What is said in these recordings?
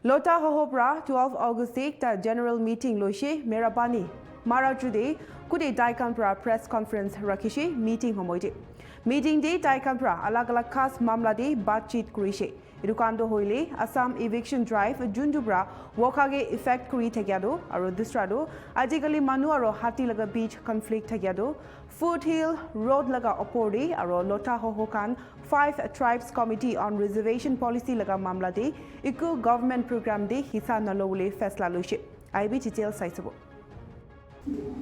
Lotha Hoho pra 12 August ta general meeting loishe merabani mara jude kude daikan pra press conference rakishe meeting homoide meeting de daikan pra alag alag khas mamla de batchit kurishe edukando hoile Assam eviction drive jundubra wokage effect kuri thagyado aro distrado ajigali manu aro hati laga beach conflict thagyado foothill road laga oporde aro Lotha Hoho kan 5 tribes committee on reservation policy laga mamla de iku government program de hisa nalole faisla loishe IB detail saisabo.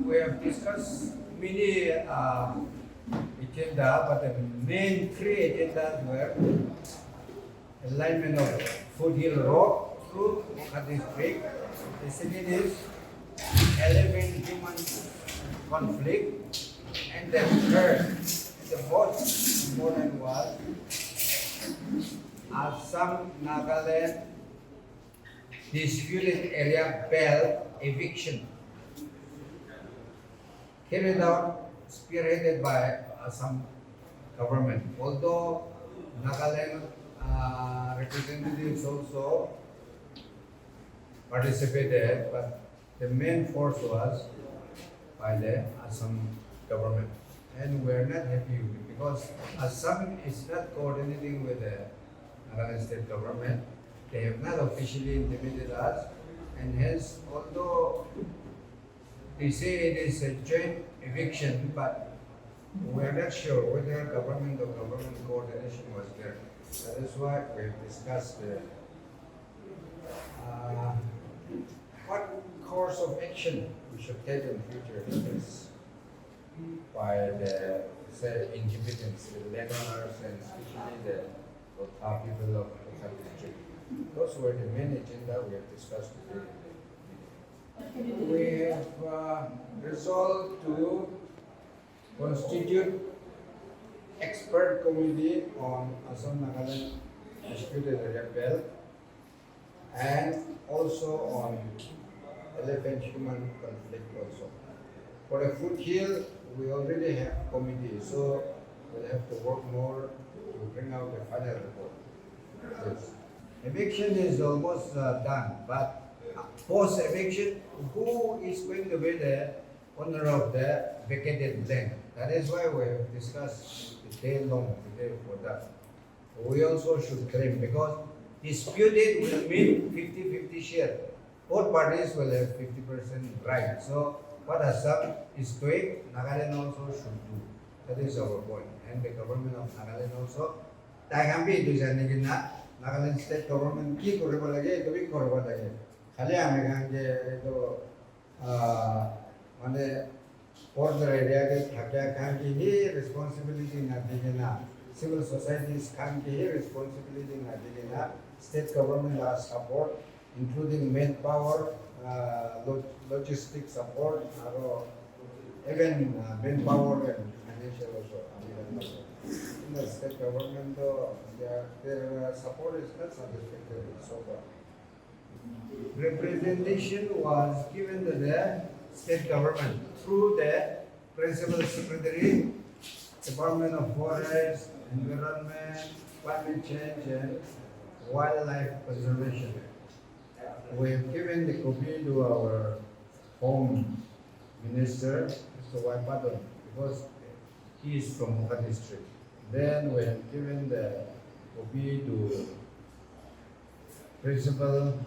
We have discussed many agenda, but the main three agendas were alignment of Foothill Road through Lotha district. The second is eliminate human conflict, and the third, the most important was Assam Nagaland disputed area belt eviction, carried out spearheaded by Assam government. Although Nagaland representatives also participated, but the main force was by the Assam government. And we are not happy with it because Assam is not coordinating with the Nagaland state government. They have not officially intimated us, and hence, although they say it is a joint eviction, but we are not sure whether government or government coordination was there. That is why we have discussed what course of action we should take in future. This by the inhabitants, the landowners, and especially the Lotha people of Lotha district. Those were the main agenda we have discussed today. We have resolved to constitute expert committee on Assam Nagaland disputed area belt and also on elephant human conflict also. For the foothill, we already have committee, so we'll have to work more to bring out the final report. Yes. Eviction is almost done, but post-eviction, who is going to be the owner of the vacated land? That is why we have discussed the day long today for that. We also should claim because disputed will mean 50-50 share. Both parties will have 50% right. So what Assam is doing, Nagaland also should do. That is our point. And the government of Nagaland also. Nagaland state government ki korba lage, to bhi korba lage. Khali ame gange to mane border area ke thakya kan ki hi responsibility na digena. Civil societies kan ki hi responsibility na digena. State government has support, including manpower, logistic support, even manpower and financial also. In the state government, their support is not satisfactory so far. Representation was given to the state government through the Principal Secretary, Department of Forest, Environment, Climate Change, and Wildlife Conservation. We have given the copy to our Home Minister, Mr. Waipadon, because he is from Lotha district. Then we have given the copy to Principal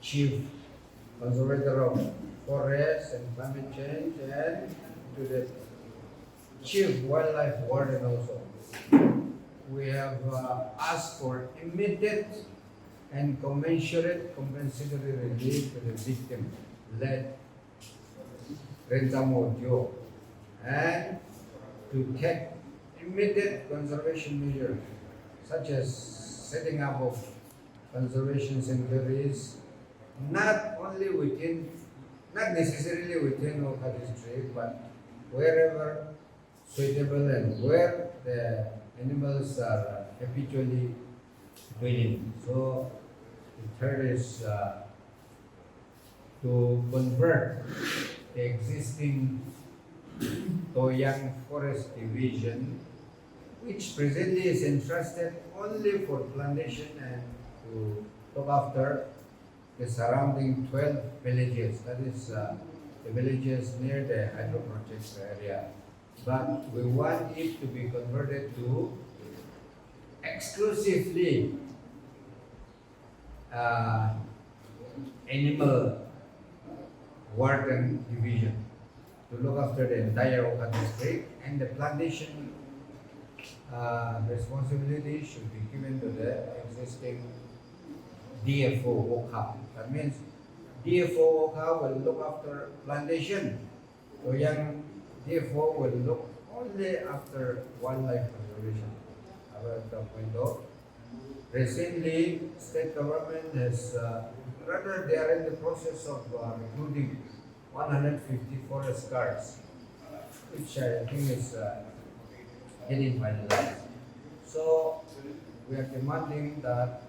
Chief Conservator of Forest and Climate Change and to the Chief Wildlife Warden also. We have asked for immediate and commensurate compensatory relief to the victim led Rentamo and to take immediate conservation measures such as setting up of conservation sanctuaries, not necessarily within Lotha district, but wherever suitable and where the animals are habitually dwelling. So the third is to convert the existing Toyang Forest Division, which presently is entrusted only for plantation and to look after the surrounding 12 villages. That is the villages near the hydro project area. But we want it to be converted to exclusively animal warden division to look after the entire Oka district, and the plantation responsibility should be given to the existing DFO Oka. That means DFO Oka will look after plantation. So young DFO will look only after wildlife conservation. Recently, state government has, rather they are in the process of recruiting 150 forest guards, which I think is getting finalized. So we are demanding that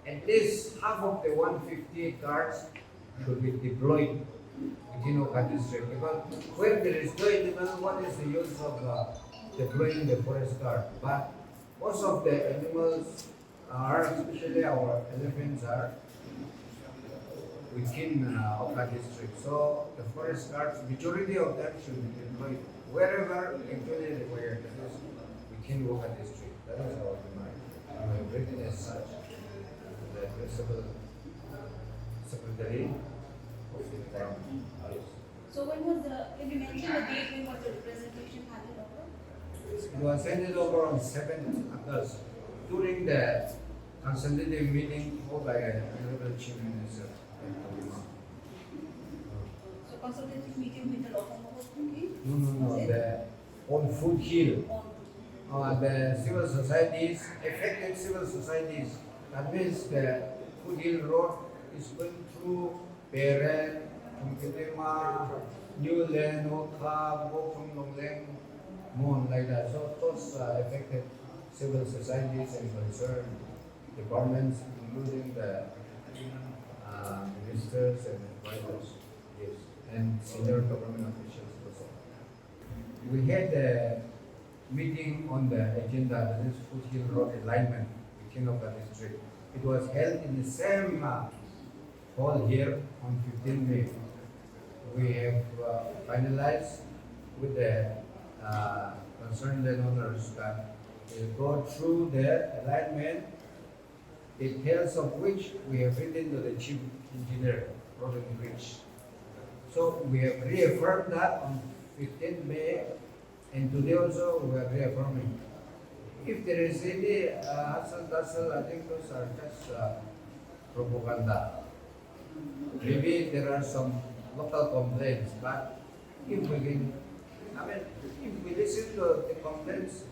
at least half of the 150 guards should be deployed within Oka district. Because where there is no animal, what is the use of deploying the forest guard? But most of the animals are, especially our elephants, are within Oka district. So the forest guards, majority of them should be deployed wherever actually required. That is within Oka district. That is our demand. We have written as such to the principal secretary of the department. So when was can you mention the date when was the representation handed over? It was handed over on 7th August during the consultative meeting held by Honorable Chief Minister. So consultative meeting with the Lotha okay? No. The on Foothill. The civil societies, affected civil societies. That means the Foothill Road is going through Beren, Tungkilima, New Land, Oka, Bokum, Longleng, Mon, like that. So those affected civil societies and concerned departments, including the ministers and advisors, yes, and senior government officials also. We had a meeting on the agenda, that is Foothill Road alignment within Oka district. It was held in the same hall here on 15 May. We have finalized with the concerned landowners that will go through the alignment, details of which we have written to the chief engineer, Road and Bridge. So we have reaffirmed that on 15 May, and today also we are reaffirming. If there is any hustle, I think those are just propaganda. Maybe there are some local complaints, but if we can, if we listen to the complaints,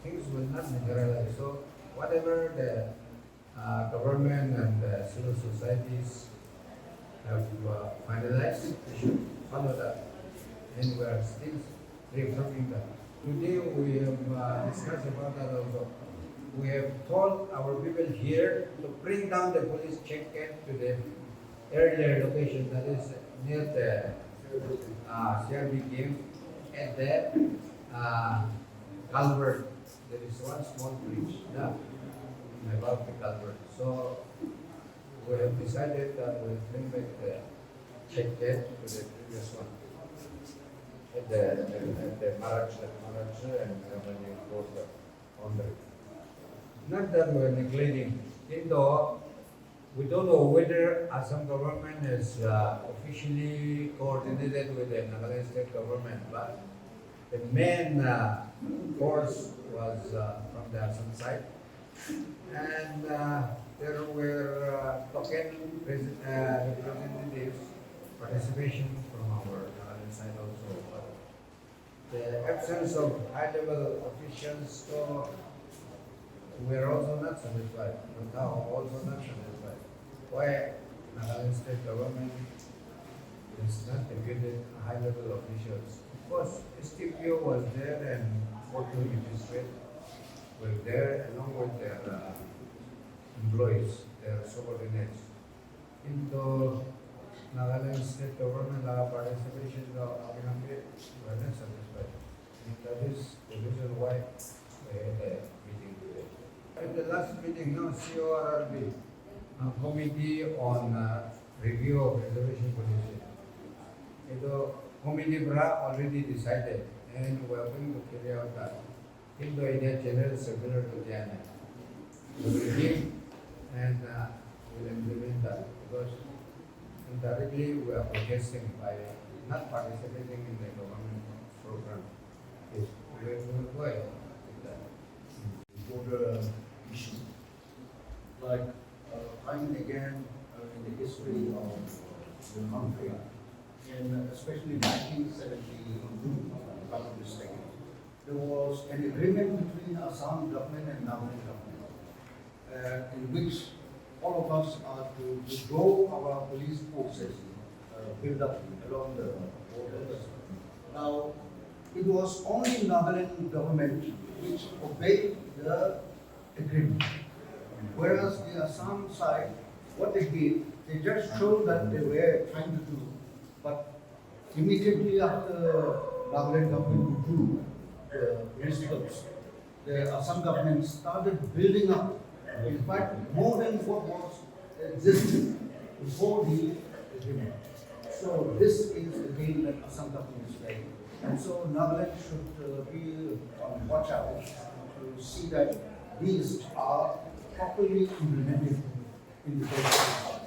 things will not materialize. So whatever the government and the civil societies have finalized, we should follow that. And we are still reaffirming that. Today we have discussed about that also. We have told our people here to bring down the police check gate to the earlier location, that is near the CRB game at the culvert. There is one small bridge above the culvert. So we have decided that we will bring back the check gate to the previous one at the Marach and Ramani border boundary. Not that we are neglecting, even though we don't know whether Assam government has officially coordinated with the Nagaland state government, but the main force was from the Assam side, and there were token representatives participation from our Nagaland side also. But the absence of high-level officials, so we are also not satisfied. Lotha also not satisfied. Why Nagaland state government is not deputed high-level officials? Of course, STPO was there and Hoho magistrate were there along with their employees, their subordinates. Into Nagaland state government participation of Abhinambi were not satisfied. And that is the reason why we had a meeting today. At the last meeting, no, CORRB, committee on review of reservation policy. The committee already decided and we are going to carry out that in the India General Circular to Jana. We will give and we will implement that because indirectly we are protesting by not participating in the government program. Yes, we will go ahead with that. Border issue. Like time and again in the history of the country, and especially 1970, there was an agreement between Assam government and Nagaland government, in which all of us are to grow our police forces, build up along the borders. Now, it was only Nagaland government which obeyed the agreement. Whereas the Assam side, what they did, they just showed that they were trying to do. But immediately after Nagaland government withdrew the principles, the Assam government started building up, in fact, more than what was existing before the agreement. So this is the game that Assam government is playing. And so Nagaland should be on watch out to see that these are properly implemented in the state.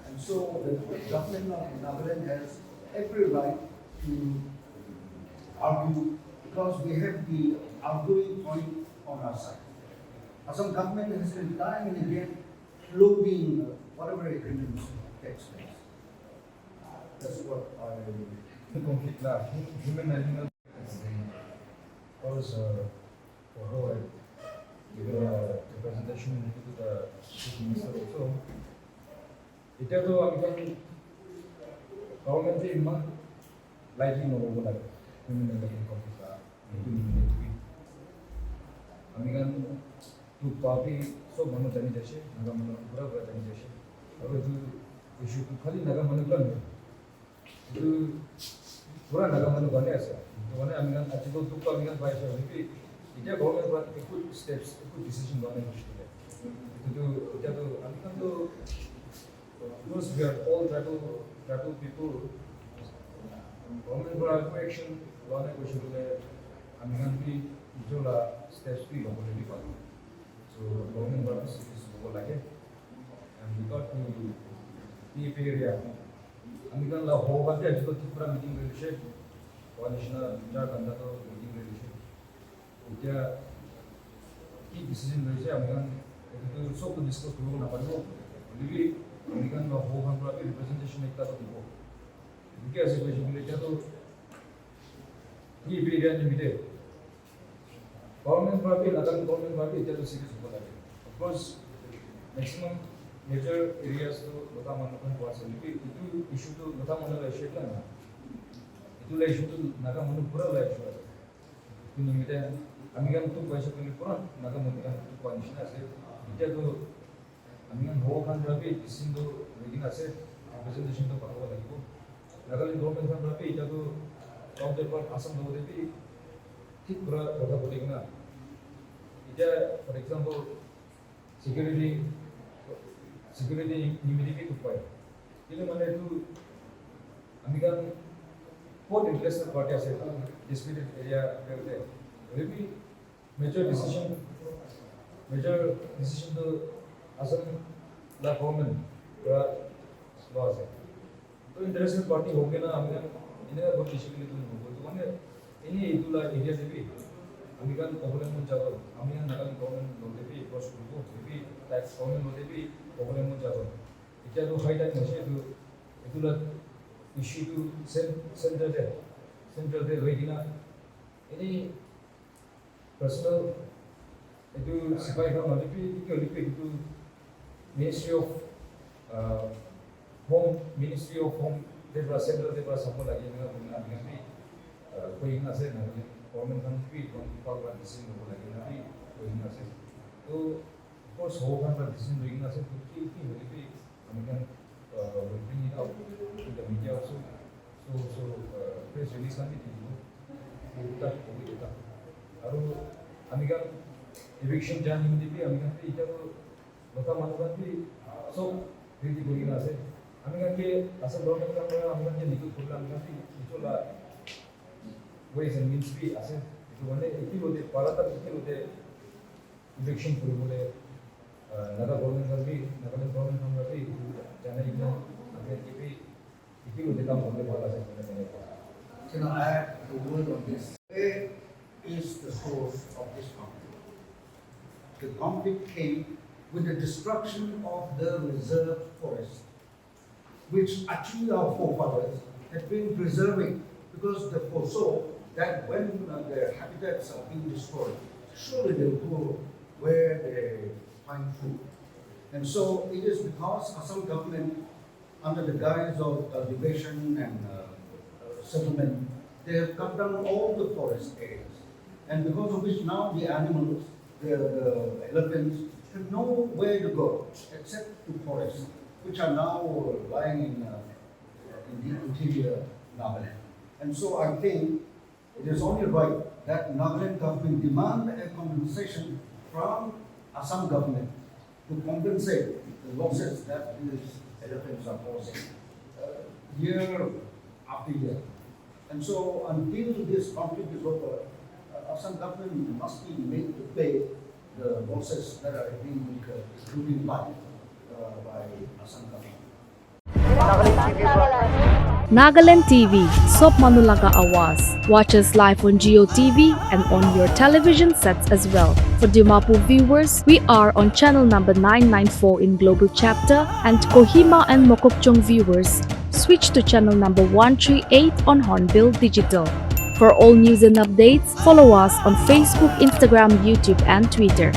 And so the government of Nagaland has every right to argue because we have the arguing point on our side. Assam government has been time and again lobbying whatever agreements takes place. That's what I conflict lah, human animal was Hoho had given a presentation to the chief minister also. It is American government is likely no over like human animal conflict lah, NLTV. American to party so mano jani jaise, naga mano pura pura jani jaise. Aur jo issue to khali naga mano plan itu पूरा नगर मनु बने ऐसा तो बने अमीगन अच्छी तो दुख अमीगन बाइस है लेकिन इधर गवर्नमेंट बात कुछ स्टेप्स कुछ डिसीजन बनाने मुश्किल है तो इधर तो अमीगन तो those we are all tribal people government बड़ा कोई एक्शन लाने को शुरू है अमीगन भी जो ला स्टेप्स भी लोगों ने भी पाते so गवर्नमेंट बड़ा सीरियस लोगों लगे and we got to deep area American law Hoho का जो त्रिपुरा मीटिंग रेडिशन कोalition झारखंड का मीटिंग रेडिशन उनका की डिसीजन रेडिशन American तो सब तो डिस्कस करो ना पड़ेगा लेकिन American law Hoho हम पूरा रिप्रेजेंटेशन एक तरह तो उनके ऐसे कोई चीज़ लेके तो ये भी एरिया में मिले गवर्नमेंट पूरा भी लगन गवर्नमेंट पूरा भी इतना तो सीरियस होता है of course maximum major areas to Lotha Manakan was लेकिन itu issue to Lotha Manakan issue क्या ना itu lah issue to naga manu pura lah issue है itu निमित्ते अमीगन तो पैसे के लिए पूरा naga manu का तो condition है इतना तो अमीगन हो खान रबी इसी तो लेकिन ऐसे representation तो पागल लगी वो नागालैंड गवर्नमेंट खान रबी इतना तो काउंटर पर असम लोगों ने भी ठीक पूरा होता बोलेगा ना इतना for example security immediately to fight. Ini mana itu American port interested party asal disputed area berada. Tapi major decision tu Assam la government bera law है. तो interested party हो गया ना American ini का बहुत issue के लिए तो नहीं तो mana ini itu lah area tapi American government mencabar American Nagaland government लोग भी cross करो tapi tax government लोग भी problem mencabar. Itu tu high time macam itu lah issue tu central deh lagi na ini personal itu siapa yang mahu lebih itu Ministry of Home daripada central daripada semua lagi dengan ni kau ingat saya nak government country kalau decision kau lagi nanti kau ingat saya tu course Hoho kan decision doing na saya tu lebih American will bring it out to the media also so press release kan itu Aru American eviction jangan ini American itu Lotha Manukanti, so Riti Gurina said, Aminganke, as a government camera, Amingan Niku Kulanganti, Nichola ways and means be as if one day, if you would Palata, if you would eviction for another government country, another government country, China, if you would come on the Palata. Can I add a word on this? Where is the source of this conflict? The conflict came with the destruction of the reserve forest, which actually our forefathers had been preserving, because they foresaw that when their habitats are being destroyed, surely they will go where they find food. And so it is because Assam government, under the guise of cultivation and settlement, they have cut down all the forest areas. And because of which now the animals, the elephants, have nowhere to go except to forests, which are now lying in the interior Nagaland. And so I think it is only right that Nagaland government demand a compensation from Assam government to compensate the losses that these elephants are causing year after year. And so until this conflict is over, Assam government must be made to pay the losses that are being including life by Assam government. Nagaland TV, Sop Manulaga Awas. Watch us live on Geo TV and on your television sets as well. For Dimapur viewers, we are on channel number 994 in Global Chapter, and Kohima and Mokokchung viewers, switch to channel number 138 on Hornbill Digital. For all news and updates, follow us on Facebook, Instagram, YouTube, and Twitter.